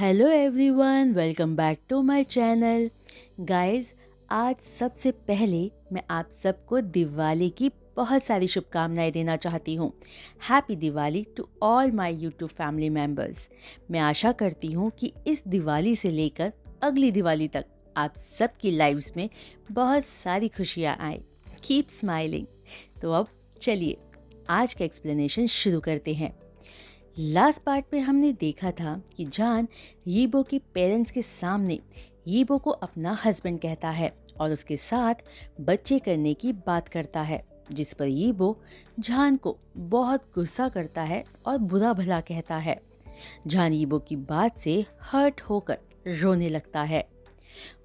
Hello everyone, welcome back to my channel. Guys, आज सबसे पहले मैं आप सबको दिवाली की बहुत सारी शुभकामनाएं देना चाहती हूँ। Happy Diwali to all my YouTube family members. मैं आशा करती हूँ कि इस दिवाली से लेकर अगली दिवाली तक आप सबकी लाइफ्स में बहुत सारी खुशियाँ आए। Keep smiling. तो अब चलिए आज का एक्सप्लेनेशन शुरू करते हैं। लास्ट पार्ट में हमने देखा था कि जान यीबो के पेरेंट्स के सामने यीबो को अपना हस्बैंड कहता है और उसके साथ बच्चे करने की बात करता है, जिस पर यीबो जान को बहुत गुस्सा करता है और बुरा भला कहता है। जान यीबो की बात से हर्ट होकर रोने लगता है।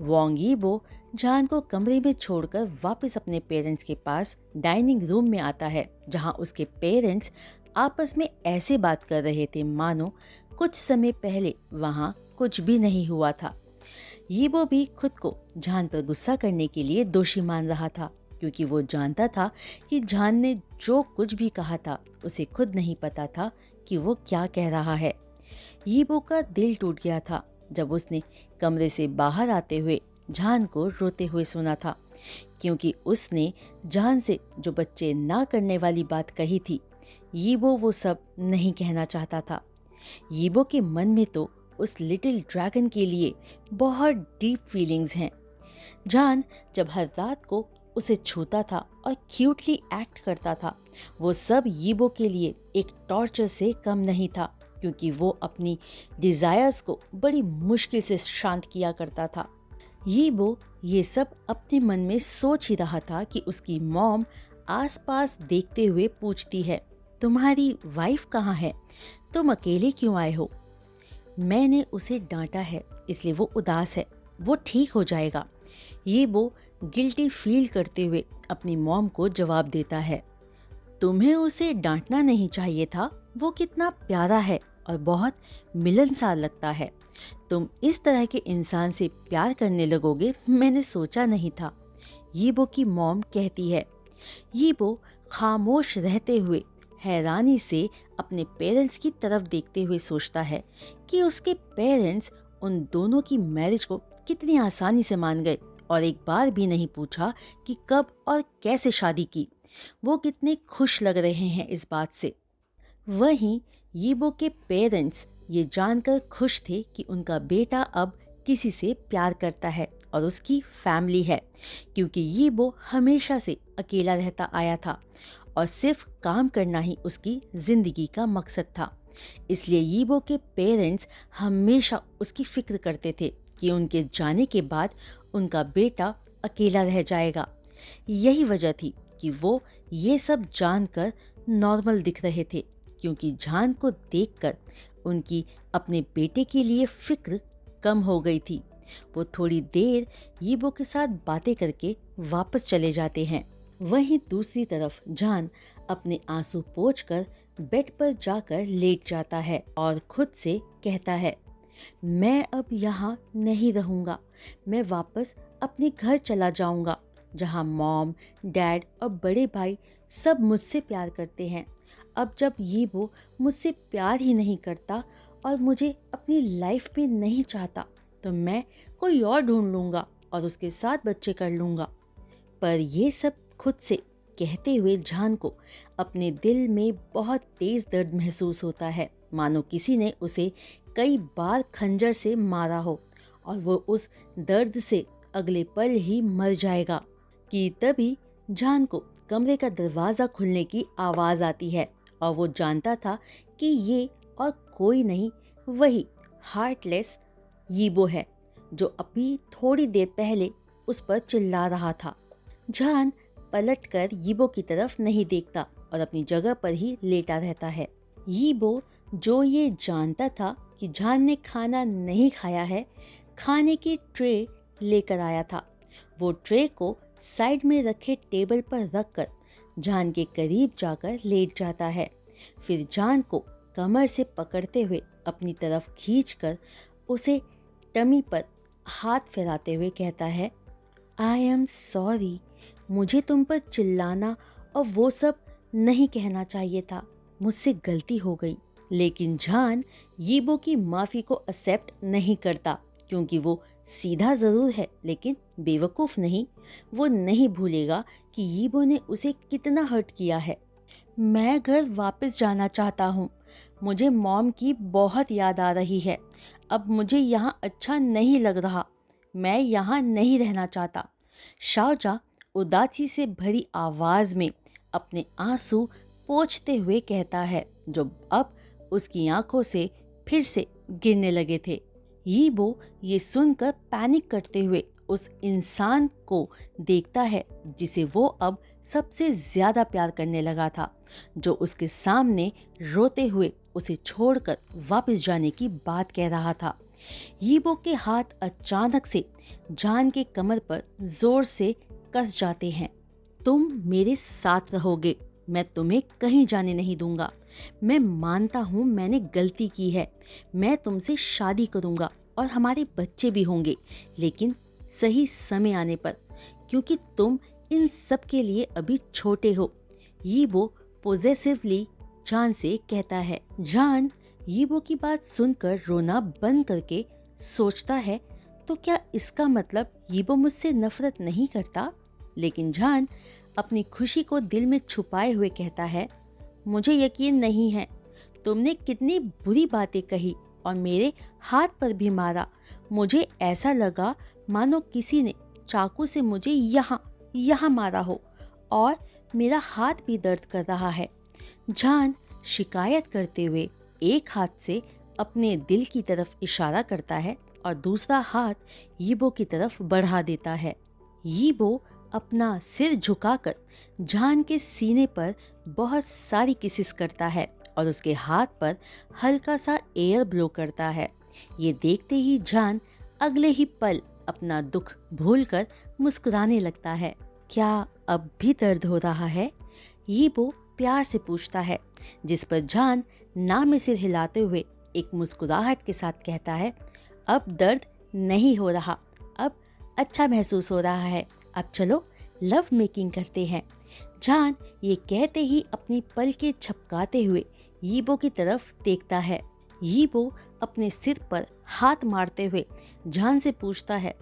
वोंग यीबो जान को कमरे में छोड़कर वापस अपने पेरेंट्स के पास डाइनिंग रूम में आता है, जहां उसके पेरेंट्स आपस में ऐसे बात कर रहे थे मानो कुछ समय पहले वहां कुछ भी नहीं हुआ था। यीबो भी खुद को जान पर गुस्सा करने के लिए दोषी मान रहा था, क्योंकि वो जानता था कि जान ने जो कुछ भी कहा था उसे खुद नहीं पता था कि वो क्या कह रहा है। यीबो का दिल टूट गया था जब उसने कमरे से बाहर आते हुए जान को रोते हुए सुना था, क्योंकि उसने जान से जो बच्चे ना करने वाली बात कही थी, यीबो वो सब नहीं कहना चाहता था। यीबो के मन में तो उस लिटिल ड्रैगन के लिए बहुत डीप फीलिंग्स हैं। जान जब हर रात को उसे छूता था और क्यूटली एक्ट करता था, वो सब यीबो के लिए एक टॉर्चर से कम नहीं था, क्योंकि वो अपनी डिजायर्स को बड़ी मुश्किल से शांत किया करता था। यीबो ये सब अपने मन में सोच ही रहा था कि उसकी मॉम आसपास देखते हुए पूछती है, तुम्हारी वाइफ कहाँ है? तुम अकेले क्यों आए हो? मैंने उसे डांटा है, इसलिए वो उदास है। वो ठीक हो जाएगा। यीबो गिल्टी फील करते हुए अपनी मॉम को जवाब देता है, तुम्हें उसे डांटना नहीं चाहिए था। वो कितना प्यारा है और बहुत मिलनसार लगता है। तुम इस तरह के इंसान से प्यार करने लगोगे, मैंने सोचा नहीं था। यीबो की मॉम कहती है। यीबो खामोश रहते हुए हैरानी से अपने पेरेंट्स की तरफ देखते हुए सोचता है कि उसके पेरेंट्स उन दोनों की मैरिज को कितनी आसानी से मान गए और एक बार भी नहीं पूछा कि कब और कैसे शादी की। वो कितने खुश लग रहे हैं इस बात से। वहीं यीबो के पेरेंट्स ये जानकर खुश थे कि उनका बेटा अब किसी से प्यार करता है और उसकी फैमिली है, क्योंकि यीबो हमेशा से अकेला रहता आया था और सिर्फ काम करना ही उसकी जिंदगी का मकसद था। इसलिए यीबो के पेरेंट्स हमेशा उसकी फिक्र करते थे कि उनके जाने के बाद उनका बेटा अकेला रह जाएगा। यही वजह थी कि वो ये सब जानकर नॉर्मल दिख रहे थे, क्योंकि जान को देखकर उनकी अपने बेटे के लिए फिक्र कम हो गई थी। वो थोड़ी देर यीबो के साथ बातें करके वापस चले जाते हैं। वहीं दूसरी तरफ जान अपने आंसू पोंछकर बेड पर जाकर लेट जाता है और खुद से कहता है, मैं अब यहाँ नहीं रहूँगा। मैं वापस अपने घर चला जाऊँगा, जहाँ मॉम, डैड और बड़े भाई सब मुझसे प्यार करते हैं। अब जब यीबो मुझसे प्यार ही नहीं करता और मुझे अपनी लाइफ में नहीं चाहता, तो मैं कोई और ढूंढ लूँगा और उसके साथ बच्चे कर लूँगा। पर ये सब खुद से कहते हुए जान को अपने दिल में बहुत तेज दर्द महसूस होता है, मानो किसी ने उसे कई बार खंजर से मारा हो और वो उस दर्द से अगले पल ही मर जाएगा। कि तभी जान को कमरे का दरवाज़ा खुलने की आवाज़ आती है और वो जानता था कि ये और कोई नहीं, वही हार्टलेस यीबो है, जो अभी थोड़ी देर पहले उस पर चिल्ला रहा था। जान पलटकर यीबो की तरफ नहीं देखता और अपनी जगह पर ही लेटा रहता है। यीबो, जो ये जानता था कि जान ने खाना नहीं खाया है, खाने की ट्रे लेकर आया था। वो ट्रे को साइड में रखे टेबल पर रखकर जान के करीब जाकर लेट जाता है। फिर जान को कमर से पकड़ते हुए अपनी तरफ खींचकर उसे टमी पर हाथ फैलाते हुए कहता है, आई एम सॉरी। मुझे तुम पर चिल्लाना और वो सब नहीं कहना चाहिए था। मुझसे गलती हो गई। लेकिन जान यीबो की माफ़ी को एक्सेप्ट नहीं करता, क्योंकि वो सीधा ज़रूर है लेकिन बेवकूफ़ नहीं। वो नहीं भूलेगा कि यीबो ने उसे कितना हर्ट किया है। मैं घर वापस जाना चाहता हूँ। मुझे मॉम की बहुत याद आ रही है। अब मुझे यहाँ अच्छा नहीं लग रहा। मैं यहाँ नहीं रहना चाहता। शाओजा उदासी से भरी आवाज़ में अपने आंसू पोंछते हुए कहता है, जो अब उसकी आंखों से फिर से गिरने लगे थे। यीबो ये सुनकर पैनिक करते हुए उस इंसान को देखता है जिसे वो अब सबसे ज्यादा प्यार करने लगा था, जो उसके सामने रोते हुए उसे छोड़कर वापस जाने की बात कह रहा था। यीबो के हाथ अचानक से जान के कमर पर जोर से कस जाते हैं। तुम मेरे साथ रहोगे, मैं तुम्हें कहीं जाने नहीं दूंगा। मैं मानता हूँ मैंने गलती की है। मैं तुमसे शादी करूंगा और हमारे बच्चे भी होंगे, लेकिन सही समय आने पर, क्योंकि तुम इन सब के लिए अभी छोटे हो। यीबो पोजेसिवली जान से कहता है। जान यीबो की बात सुनकर रोना बंद करके सोचता है, तो क्या इसका मतलब यीबो मुझसे नफरत नहीं करता? लेकिन जान अपनी खुशी को दिल में छुपाए हुए कहता है, मुझे यकीन नहीं है। तुमने कितनी बुरी बातें कही और मेरे हाथ पर भी मारा। मुझे ऐसा लगा मानो किसी ने चाकू से मुझे यहाँ मारा हो, और मेरा हाथ भी दर्द कर रहा है। जान शिकायत करते हुए एक हाथ से अपने दिल की तरफ इशारा करता है और दूसरा हाथ यीबो की तरफ बढ़ा देता है। यीबो अपना सिर झुकाकर जान के सीने पर बहुत सारी किसिस करता है और उसके हाथ पर हल्का सा एयर ब्लो करता है। ये देखते ही जान अगले ही पल अपना दुख भूलकर मुस्कुराने लगता है। क्या अब भी दर्द हो रहा है? यीबो प्यार से पूछता है, जिस पर जान ना में सिर हिलाते हुए एक मुस्कुराहट के साथ कहता है, अब दर्द नहीं हो रहा, अब अच्छा महसूस हो रहा है। अब चलो लव मेकिंग करते हैं। जान ये कहते ही अपनी पलकें झपकाते हुए यीबो की तरफ देखता है। यीबो अपने सिर पर हाथ मारते हुए जान से पूछता है,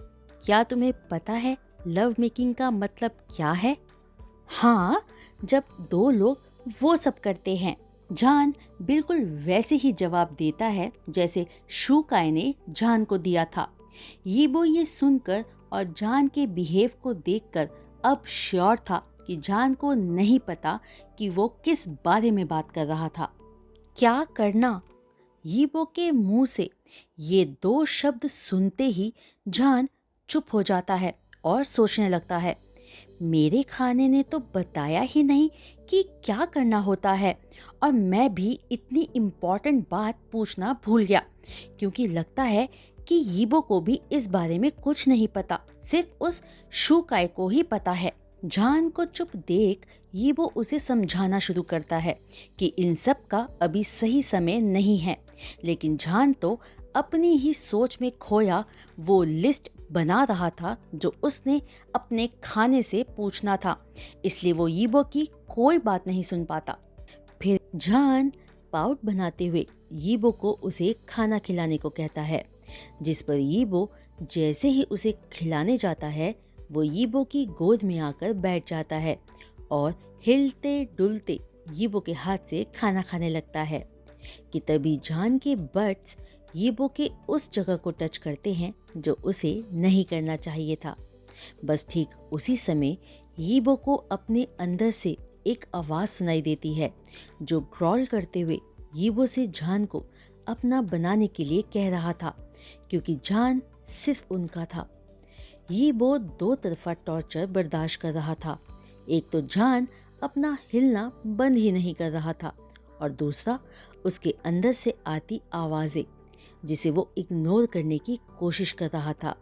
क्या तुम्हें पता है लव मेकिंग का मतलब क्या है? हाँ, जब दो लोग वो सब करते हैं। जान बिल्कुल वैसे ही जवाब देता है जैसे शूकाई ने जान को दिया था। यीबो ये सुनकर और जान के बिहेव को देखकर अब श्योर था कि जान को नहीं पता कि वो किस बारे में बात कर रहा था। क्या करना? यीबो के मुंह से ये दो शब्द सुनते ही जान चुप हो जाता है और सोचने लगता है, मेरे खाने ने तो बताया ही नहीं कि क्या करना होता है, और मैं भी इतनी इम्पोर्टेंट बात पूछना भूल गया, क्योंकि लगता है कि यीबो को भी इस बारे में कुछ नहीं पता, सिर्फ उस शूकाई को ही पता है। जान को चुप देख यीबो उसे समझाना शुरू करता है कि इन सब का अभी सही समय नहीं है, लेकिन जान तो अपनी ही सोच में खोया वो लिस्ट बना रहा था जो उसने अपने खाने से पूछना था, इसलिए वो यीबो की कोई बात नहीं सुन पाता। फिर जान पाउट बनाते हुए यीबो को उसे खाना खिलाने को कहता है, जिस पर यीबो जैसे ही उसे खिलाने जाता है वो यीबो की गोद में आकर बैठ जाता है और हिलते डुलते यीबो के हाथ से खाना खाने लगता है कि तभी जान के बट्स यीबो के उस जगह को टच करते हैं जो उसे नहीं करना चाहिए था। बस ठीक उसी समय यीबो को अपने अंदर से एक आवाज़ सुनाई देती है जो ग्रॉल करते हुए यीबो से जान को अपना बनाने के लिए कह रहा था, क्योंकि जान सिर्फ उनका था। यीबो दो तरफा टॉर्चर बर्दाश्त कर रहा था। एक तो जान अपना हिलना बंद ही नहीं कर रहा था, और दूसरा उसके अंदर से आती आवाज़ें जिसे वो इग्नोर करने की कोशिश कर रहा था।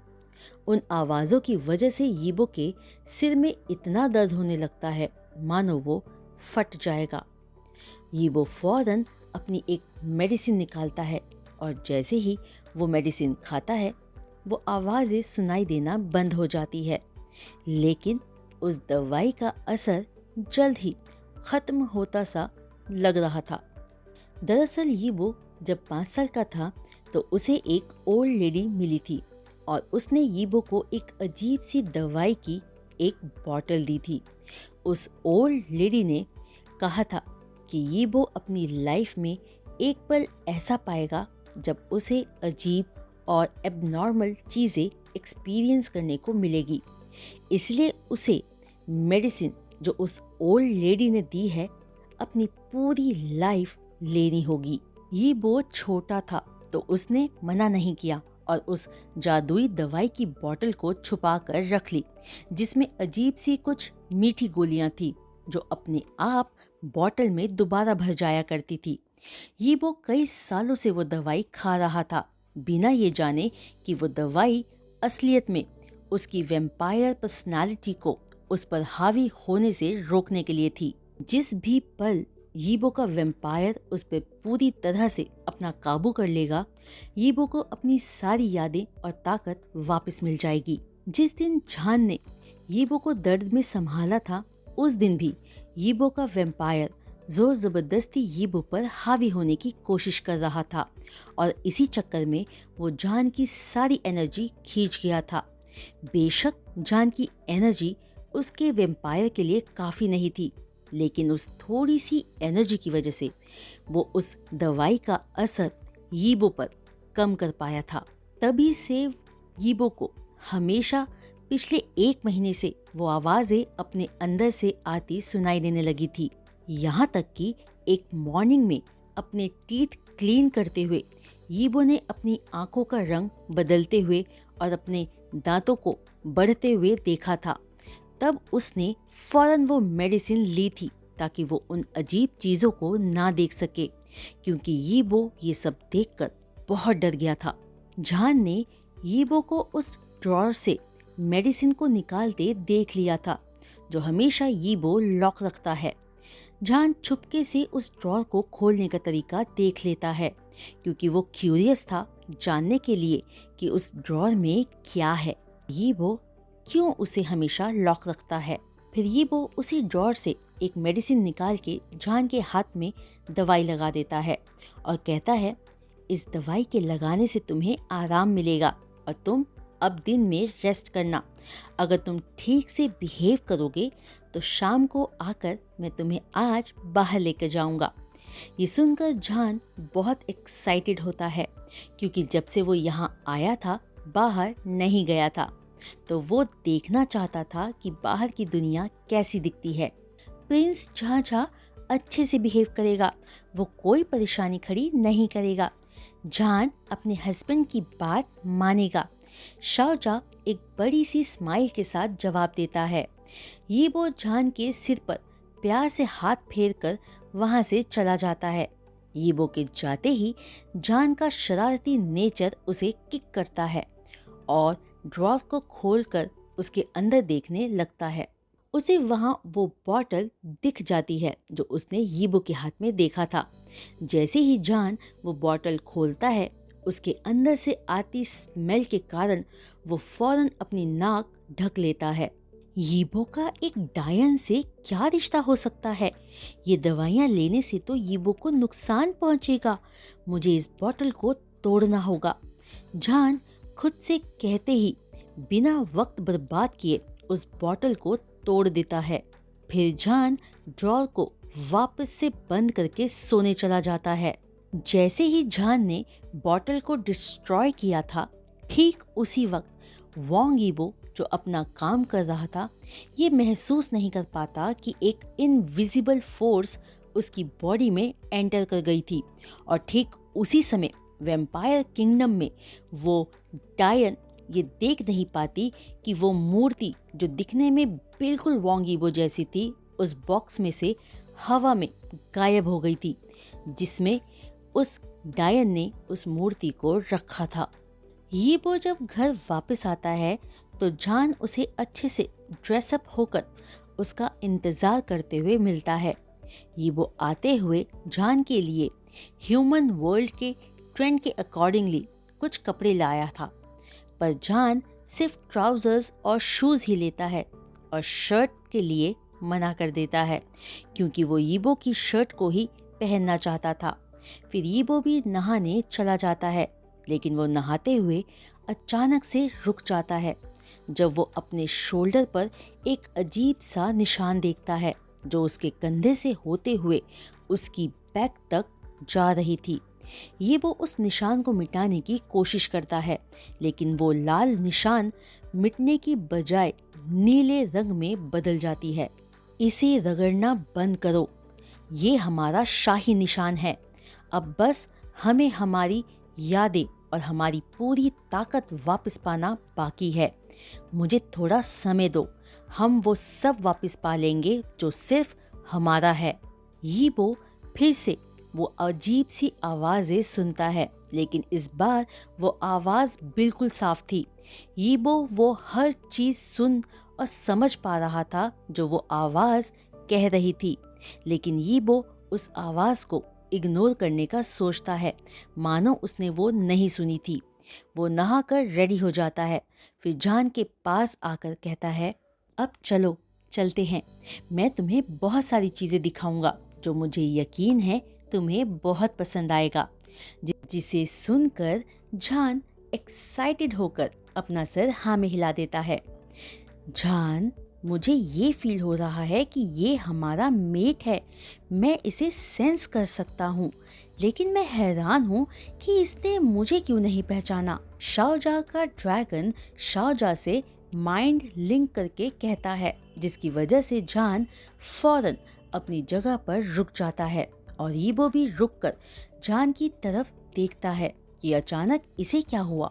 उन आवाज़ों की वजह से यीबो के सिर में इतना दर्द होने लगता है मानो वो फट जाएगा। यीबो फौरन अपनी एक मेडिसिन निकालता है और जैसे ही वो मेडिसिन खाता है वो आवाज़ें सुनाई देना बंद हो जाती है, लेकिन उस दवाई का असर जल्द ही ख़त्म होता सा लग रहा था। दरअसल यीबो जब 5 साल का था तो उसे एक ओल्ड लेडी मिली थी और उसने यीबो को एक अजीब सी दवाई की एक बॉटल दी थी। उस ओल्ड लेडी ने कहा था कि यीबो अपनी लाइफ में एक पल ऐसा पाएगा जब उसे अजीब और एबनॉर्मल चीज़ें एक्सपीरियंस करने को मिलेगी। इसलिए उसे मेडिसिन जो उस ओल्ड लेडी ने दी है अपनी पूरी लाइफ लेनी होगी। ये बहुत छोटा था तो उसने मना नहीं किया और उस जादुई दवाई की बोतल को छुपा कर रख ली, जिसमें अजीब सी कुछ मीठी गोलियां थी जो अपने आप बोतल में दोबारा भर जाया करती थी। ये वो कई सालों से वो दवाई खा रहा था, बिना ये जाने कि वो दवाई असलियत में उसकी वैम्पायर पर्सनालिटी को उस पर हावी होने से रोकने के लिए थी। जिस भी पल यीबो का वैम्पायर उस पर पूरी तरह से अपना काबू कर लेगा, यीबो को अपनी सारी यादें और ताकत वापस मिल जाएगी। जिस दिन झान ने यीबो को दर्द में संभाला था, उस दिन भी यीबो का वैम्पायर जोर जबरदस्ती यीबो पर हावी होने की कोशिश कर रहा था और इसी चक्कर में वो जान की सारी एनर्जी खींच गया था। बेशक जान की एनर्जी उसके वैम्पायर के लिए काफ़ी नहीं थी, लेकिन उस थोड़ी सी एनर्जी की वजह से वो उस दवाई का असर यीबो पर कम कर पाया था। तभी से यीबो को हमेशा पिछले 1 महीने से वो आवाज़ें अपने अंदर से आती सुनाई देने लगी थी। यहाँ तक कि एक मॉर्निंग में अपने टीथ क्लीन करते हुए यीबो ने अपनी आंखों का रंग बदलते हुए और अपने दांतों को बढ़ते हुए देखा था। तब उसने फौरन वो मेडिसिन ली थी ताकि वो उन अजीब चीज़ों को ना देख सके, क्योंकि यीबो ये सब देखकर बहुत डर गया था। झान ने यीबो को उस ड्रॉर से मेडिसिन को निकालते देख लिया था जो हमेशा यीबो लॉक रखता है। झान चुपके से उस ड्रॉर को खोलने का तरीका देख लेता है, क्योंकि वो क्यूरियस था जानने के लिए कि उस ड्रॉर में क्या है, यीबो क्यों उसे हमेशा लॉक रखता है। फिर यीबो उसी ड्रॉर से एक मेडिसिन निकाल के झान के हाथ में दवाई लगा देता है और कहता है, इस दवाई के लगाने से तुम्हें आराम मिलेगा और तुम अब दिन में रेस्ट करना। अगर तुम ठीक से बिहेव करोगे तो शाम को आकर मैं तुम्हें आज बाहर लेकर जाऊंगा। ये सुनकर झान बहुत एक्साइटेड होता है, क्योंकि जब से वो यहाँ आया था बाहर नहीं गया था, तो वो देखना चाहता था कि बाहर की दुनिया कैसी दिखती है। प्रिंस झाझा अच्छे से बिहेव करेगा, वो कोई परेशानी खड़ी नहीं करेगा। झान अपने हस्बैंड की बात मानेगा। शाओजा एक बड़ी सी स्माइल के साथ जवाब देता है। ये वो झान के सिर पर प्यार से हाथ फेर कर वहां से चला जाता है। यीबो के जाते ही झान का शरारती नेचर उसे किक करता है और ड्रॉर को खोलकर उसके अंदर देखने लगता है। उसे वहां वो बॉटल दिख जाती है जो उसने यीबो के हाथ में देखा था। जैसे ही झान वो बॉटल खोलता है, उसके अंदर से आती स्मेल के कारण वो फौरन अपनी नाक ढक लेता है। यीबो का एक डायन से क्या रिश्ता हो सकता है? ये दवाइयाँ लेने से तो यीबो को नुकसान पहुंचेगा। मुझे इस बॉटल को तोड़ना होगा। झान खुद से कहते ही बिना वक्त बर्बाद किए उस बॉटल को तोड़ देता है। फिर झान ड्रॉर को वापस से बंद करके सोने चला जाता है। जैसे ही झान ने बॉटल को डिस्ट्रॉय किया था, ठीक उसी वक्त वांग यीबो जो अपना काम कर रहा था, ये महसूस नहीं कर पाता कि एक इनविजिबल फोर्स उसकी बॉडी में एंटर कर गई थी और ठीक उसी समय वैम्पायर किंगडम में वो डायन ये देख नहीं पाती कि वो मूर्ति जो दिखने में बिल्कुल वांग यीबो जैसी थी, उस बॉक्स में से हवा में गायब हो गई थी जिसमें उस डायन ने उस मूर्ति को रखा था। यीबो जब घर वापस आता है तो झान उसे अच्छे से ड्रेसअप होकर उसका इंतज़ार करते हुए मिलता है। यीबो आते हुए झान के लिए ह्यूमन वर्ल्ड के ट्रेंड के अकॉर्डिंगली कुछ कपड़े लाया था, पर झान सिर्फ ट्राउजर्स और शूज़ ही लेता है और शर्ट के लिए मना कर देता है, क्योंकि वो यीबो की शर्ट को ही पहनना चाहता था। फिर यीबो भी नहाने चला जाता है, लेकिन वो नहाते हुए अचानक से रुक जाता है जब वो अपने शोल्डर पर एक अजीब सा निशान देखता है जो उसके कंधे से होते हुए उसकी बैक तक जा रही थी। ये वो उस निशान को मिटाने की कोशिश करता है, लेकिन वो लाल निशान मिटने की बजाय नीले रंग में बदल जाती है। इसे रगड़ना बंद करो, ये हमारा शाही निशान है। अब बस हमें हमारी यादें और हमारी पूरी ताकत वापस पाना बाकी है। मुझे थोड़ा समय दो, हम वो सब वापस पा लेंगे जो सिर्फ हमारा है। यीबो फिर से वो अजीब सी आवाज़ें सुनता है, लेकिन इस बार वो आवाज़ बिल्कुल साफ थी। यीबो वो हर चीज़ सुन और समझ पा रहा था जो वो आवाज़ कह रही थी, लेकिन यीबो उस आवाज़ को इग्नोर करने का सोचता है, मानो उसने वो नहीं सुनी थी। वो नहाकर रेडी हो जाता है, फिर जान के पास आकर कहता है, अब चलो चलते हैं, मैं तुम्हें बहुत सारी चीज़ें दिखाऊंगा जो मुझे यकीन है तुम्हें बहुत पसंद आएगा। जिसे सुनकर जान एक्साइटेड होकर अपना सर हाँ में हिला देता है। जान, मुझे ये फील हो रहा है कि ये हमारा मेट है, मैं इसे सेंस कर सकता हूँ, लेकिन मैं हैरान हूँ कि इसने मुझे क्यों नहीं पहचाना। शाओजा का ड्रैगन शाओजा से माइंड लिंक करके कहता है, जिसकी वजह से जान फौरन अपनी जगह पर रुक जाता है और यीबो भी रुककर जान की तरफ देखता है कि अचानक इसे क्या हुआ।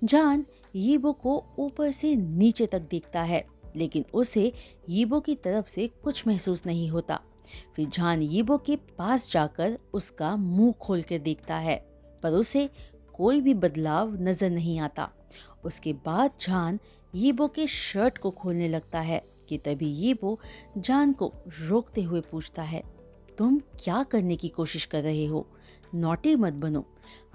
जान यीबो को ऊपर से नीचे तक देखता है, लेकिन उसे यीबो की तरफ से कुछ महसूस नहीं होता। फिर जान यीबो के पास जाकर उसका मुंह खोल कर देखता है, पर उसे कोई भी बदलाव नजर नहीं आता। उसके बाद जान यीबो के शर्ट को खोलने लगता है कि तभी यीबो जान को रोकते हुए पूछता है, तुम क्या करने की कोशिश कर रहे हो? नॉटी मत बनो,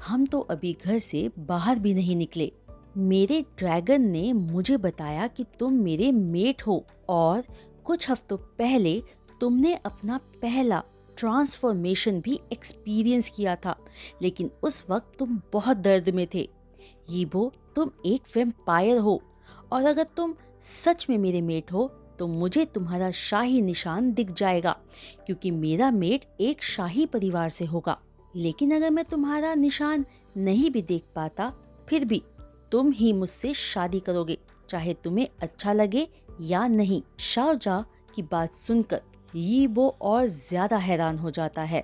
हम तो अभी घर से बाहर भी नहीं निकले। मेरे ड्रैगन ने मुझे बताया कि तुम मेरे मेट हो और कुछ हफ्तों पहले तुमने अपना पहला ट्रांसफॉर्मेशन भी एक्सपीरियंस किया था, लेकिन उस वक्त तुम बहुत दर्द में थे। यीबो, तुम एक वैम्पायर हो और अगर तुम सच में मेरे मेट हो तो मुझे तुम्हारा शाही निशान दिख जाएगा, क्योंकि मेरा मेट एक शाही परिवार से होगा। लेकिन अगर मैं तुम्हारा निशान नहीं भी देख पाता, फिर भी तुम ही मुझसे शादी करोगे, चाहे तुम्हें अच्छा लगे या नहीं। शाओजा की बात सुनकर यीबो और ज्यादा हैरान हो जाता है।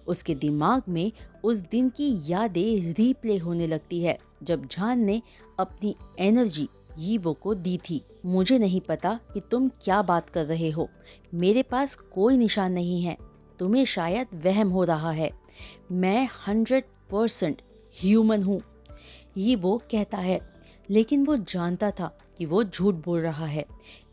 उसके दिमाग में उस दिन की यादें रीप्ले होने लगती है जब जान ने अपनी एनर्जी यीबो को दी थी। मुझे नहीं पता कि तुम क्या बात कर रहे हो, मेरे पास कोई निशान नहीं है, तुम्हें शायद वहम हो रहा है, मैं 100% ह्यूमन हूँ, यीबो कहता है। लेकिन वो जानता था कि वो झूठ बोल रहा है।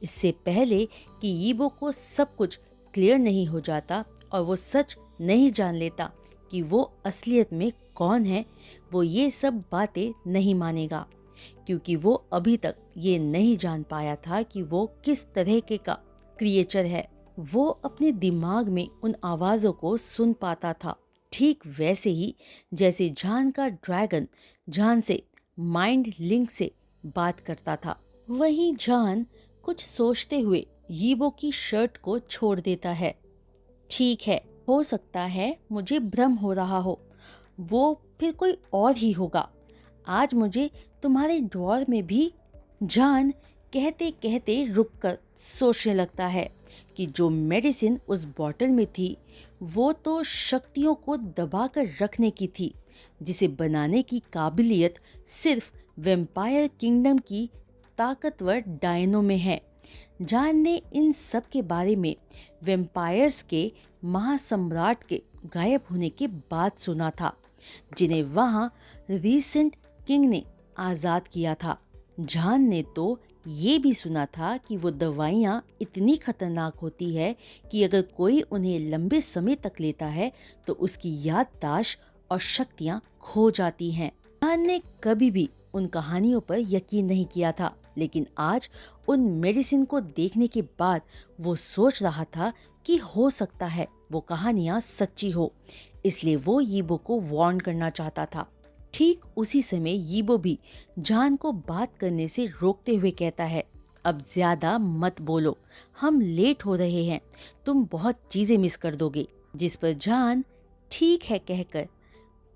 इससे पहले कि यीबो को सब कुछ क्लियर नहीं हो जाता और वो सच नहीं जान लेता कि वो असलियत में कौन है, वो ये सब बातें नहीं मानेगा, क्योंकि वो अभी तक ये नहीं जान पाया था कि वो किस तरह के का क्रिएचर है। वो अपने दिमाग में उन आवाज़ों को सुन पाता था, ठीक वैसे ही जैसे जान का ड्रैगन जान से माइंड लिंक से बात करता था। वहीं जान कुछ सोचते हुए यीबो की शर्ट को छोड़ देता है। ठीक है, हो सकता है मुझे भ्रम हो रहा हो, वो फिर कोई और ही होगा। आज मुझे तुम्हारे ड्रॉअर में भी। जान कहते कहते रुककर सोचने लगता है कि जो मेडिसिन उस बॉटल में थी वो तो शक्तियों को दबाकर रखने की थी, जिसे बनाने की काबिलियत सिर्फ वैम्पायर किंगडम की ताकतवर डायनो में है। जान ने इन सब के बारे में वैम्पायर्स के महासम्राट के गायब होने के बाद सुना था, जिन्हें वहाँ रीसेंट किंग ने आज़ाद किया था। जान ने तो ये भी सुना था कि वो दवाइयाँ इतनी खतरनाक होती है कि अगर कोई उन्हें लंबे समय तक लेता है तो उसकी याददाश्त और शक्तियाँ खो जाती हैं। जान ने कभी भी उन कहानियों पर यकीन नहीं किया था, लेकिन आज उन मेडिसिन को देखने के बाद वो सोच रहा था कि हो सकता है वो कहानियाँ सच्ची हो। इसलिए वो यीबो को वार्न करना चाहता था। ठीक उसी समय यीबो भी जान को बात करने से रोकते हुए कहता है, अब ज्यादा मत बोलो, हम लेट हो रहे हैं, तुम बहुत चीजें मिस कर दोगे। जिस पर जान ठीक है कहकर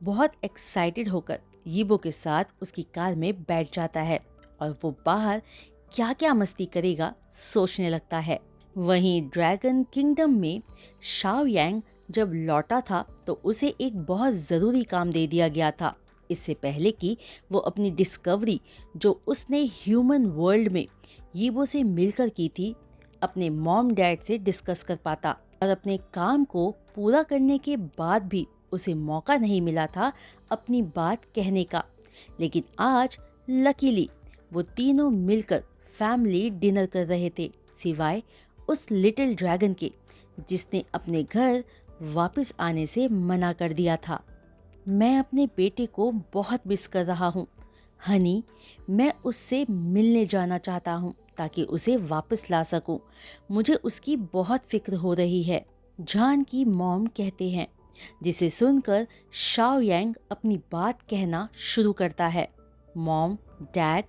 बहुत एक्साइटेड होकर यीबो के साथ उसकी कार में बैठ जाता है और वो बाहर क्या क्या मस्ती करेगा सोचने लगता है। वहीं ड्रैगन किंगडम में शाओ यांग जब लौटा था तो उसे एक बहुत ज़रूरी काम दे दिया गया था, इससे पहले कि वो अपनी डिस्कवरी जो उसने ह्यूमन वर्ल्ड में यीबो से मिलकर की थी अपने मॉम डैड से डिस्कस कर पाता। और अपने काम को पूरा करने के बाद भी उसे मौका नहीं मिला था अपनी बात कहने का। लेकिन आज लकीली वो तीनों मिलकर फैमिली डिनर कर रहे थे, सिवाय उस लिटिल ड्रैगन के जिसने अपने घर वापस आने से मना कर दिया था। मैं अपने बेटे को बहुत मिस कर रहा हूँ हनी, मैं उससे मिलने जाना चाहता हूँ ताकि उसे वापस ला सकूं। मुझे उसकी बहुत फिक्र हो रही है, जान की मॉम कहते हैं, जिसे सुनकर शाओ यांग अपनी बात कहना शुरू करता है। मॉम, डैड,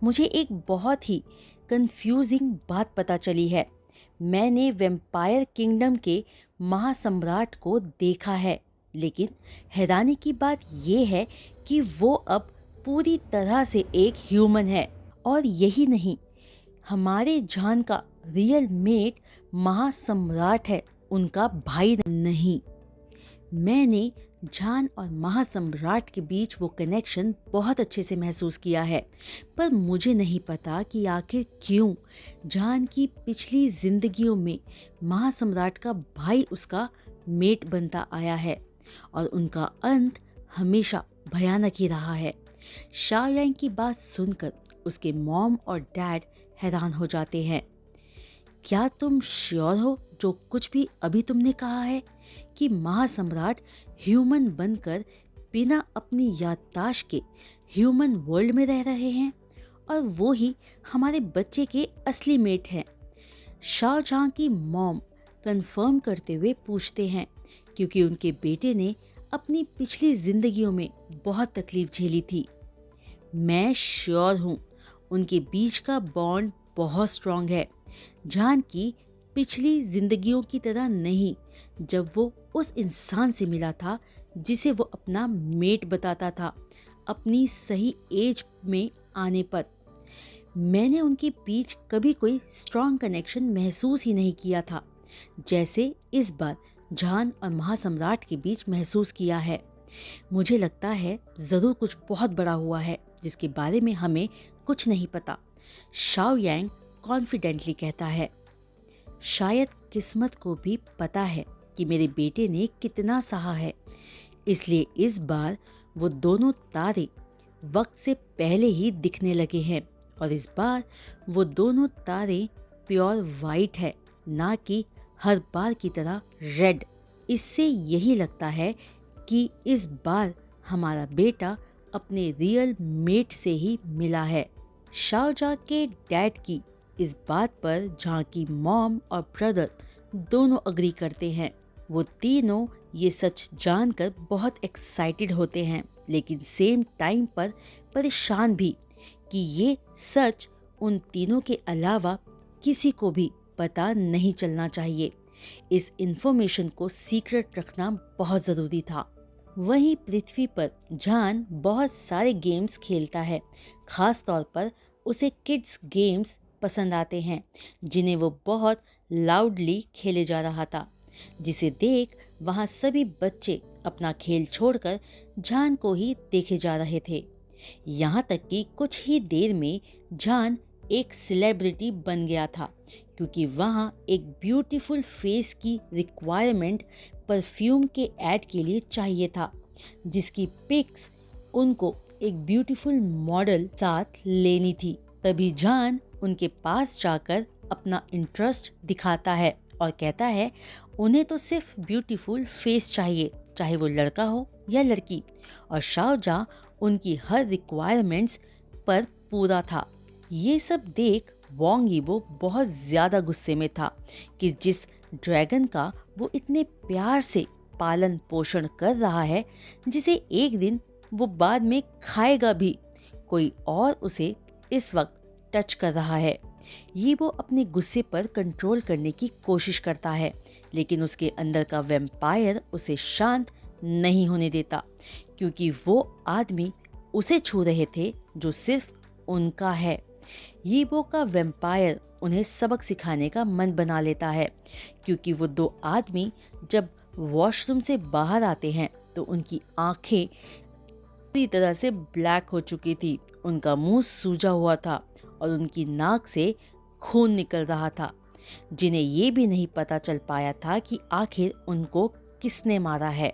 मुझे एक बहुत ही कंफ्यूजिंग बात पता चली है। मैंने वैम्पायर किंगडम के महासम्राट को देखा है, लेकिन हैरानी की बात यह है कि वो अब पूरी तरह से एक ह्यूमन है। और यही नहीं, हमारे जान का रियल मेट महासम्राट है, उनका भाई नहीं। मैंने जान और महासम्राट के बीच वो कनेक्शन बहुत अच्छे से महसूस किया है, पर मुझे नहीं पता कि आखिर क्यों जान की पिछली जिंदगियों में महासम्राट का भाई उसका मेट बनता आया है और उनका अंत हमेशा भयानक ही रहा है। शाओ यांग की बात सुनकर उसके मॉम और डैड हैरान हो जाते हैं। क्या तुम श्योर हो जो कुछ भी अभी तुमने कहा है कि महासम्राट ह्यूमन बनकर बिना अपनी याददाश्त के ह्यूमन वर्ल्ड में रह रहे हैं और वो ही हमारे बच्चे के असली मेट हैं? शाओ जहां की मॉम कंफर्म करते हुए पूछते हैं, क्योंकि उनके बेटे ने अपनी पिछली जिंदगियों में बहुत तकलीफ झेली थी। मैं श्योर हूँ उनके बीच का बॉन्ड बहुत स्ट्रांग है, जान की पिछली जिंदगियों की तरह नहीं, जब वो उस इंसान से मिला था जिसे वो अपना मेट बताता था अपनी सही एज में आने पर। मैंने उनके बीच कभी कोई स्ट्रांग कनेक्शन महसूस ही नहीं किया था, जैसे इस बार जान और महासम्राट के बीच महसूस किया है। मुझे लगता है ज़रूर कुछ बहुत बड़ा हुआ है जिसके बारे में हमें कुछ नहीं पता, शाओ यांग कॉन्फिडेंटली कहता है। शायद किस्मत को भी पता है कि मेरे बेटे ने कितना सहा है, इसलिए इस बार वो दोनों तारे वक्त से पहले ही दिखने लगे हैं और इस बार वो दोनों तारे प्योर वाइट है, ना कि हर बार की तरह रेड। इससे यही लगता है कि इस बार हमारा बेटा अपने रियल मेट से ही मिला है। शाओजा के डैड की इस बात पर जहाँ की मॉम और ब्रदर दोनों अग्री करते हैं। वो तीनों ये सच जानकर बहुत एक्साइटेड होते हैं, लेकिन सेम टाइम पर परेशान भी कि ये सच उन तीनों के अलावा किसी को भी पता नहीं चलना चाहिए। इस इंफॉर्मेशन को सीक्रेट रखना बहुत ज़रूरी था। वहीं पृथ्वी पर जान बहुत सारे गेम्स खेलता है, खास तौर पर उसे किड्स गेम्स पसंद आते हैं जिन्हें वो बहुत लाउडली खेले जा रहा था, जिसे देख वहाँ सभी बच्चे अपना खेल छोड़कर जान को ही देखे जा रहे थे। यहाँ तक कि कुछ ही देर में जान एक सेलिब्रिटी बन गया था, क्योंकि वहाँ एक ब्यूटीफुल फेस की रिक्वायरमेंट परफ्यूम के ऐड के लिए चाहिए था, जिसकी पिक्स उनको एक ब्यूटीफुल मॉडल साथ लेनी थी। तभी जान उनके पास जाकर अपना इंटरेस्ट दिखाता है और कहता है उन्हें तो सिर्फ ब्यूटीफुल फेस चाहिए, चाहे वो लड़का हो या लड़की, और शाओजा उनकी हर रिक्वायरमेंट्स पर पूरा था। ये सब देख वोंग यीबो बहुत ज़्यादा गुस्से में था कि जिस ड्रैगन का वो इतने प्यार से पालन पोषण कर रहा है जिसे एक दिन वो बाद में खाएगा भी। कोई और उसे इस वक्त टच कर रहा है। ये वो अपने गुस्से पर कंट्रोल करने की कोशिश करता है, लेकिन उसके अंदर का वैम्पायर उसे शांत नहीं होने देता, क्योंकि वो आदमी उसे छू रहे थे जो सिर्फ उनका है। यीबो का वैम्पायर उन्हें सबक सिखाने का मन बना लेता है, क्योंकि वो दो आदमी जब वॉशरूम से बाहर आते हैं तो उनकी आंखें पूरी तरह से ब्लैक हो चुकी थी, उनका मुंह सूजा हुआ था और उनकी नाक से खून निकल रहा था, जिन्हें ये भी नहीं पता चल पाया था कि आखिर उनको किसने मारा है।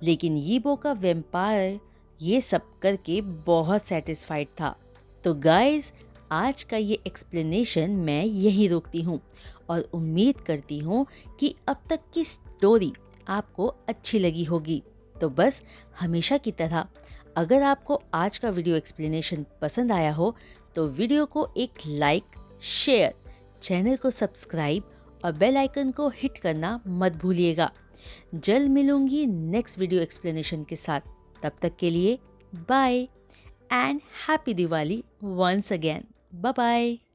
लेकिन यीबो का वैम्पायर ये सब करके बहुत सेटिस्फाइड था। तो गाइस, आज का ये एक्सप्लेनेशन मैं यहीं रोकती हूँ और उम्मीद करती हूँ कि अब तक की स्टोरी आपको अच्छी लगी होगी। तो बस हमेशा की तरह, अगर आपको आज का वीडियो एक्सप्लेनेशन पसंद आया हो तो वीडियो को एक लाइक, शेयर, चैनल को सब्सक्राइब और बेल आइकन को हिट करना मत भूलिएगा। जल्द मिलूंगी नेक्स्ट वीडियो एक्सप्लेनेशन के साथ। तब तक के लिए bye and happy Diwali once again. Bye bye.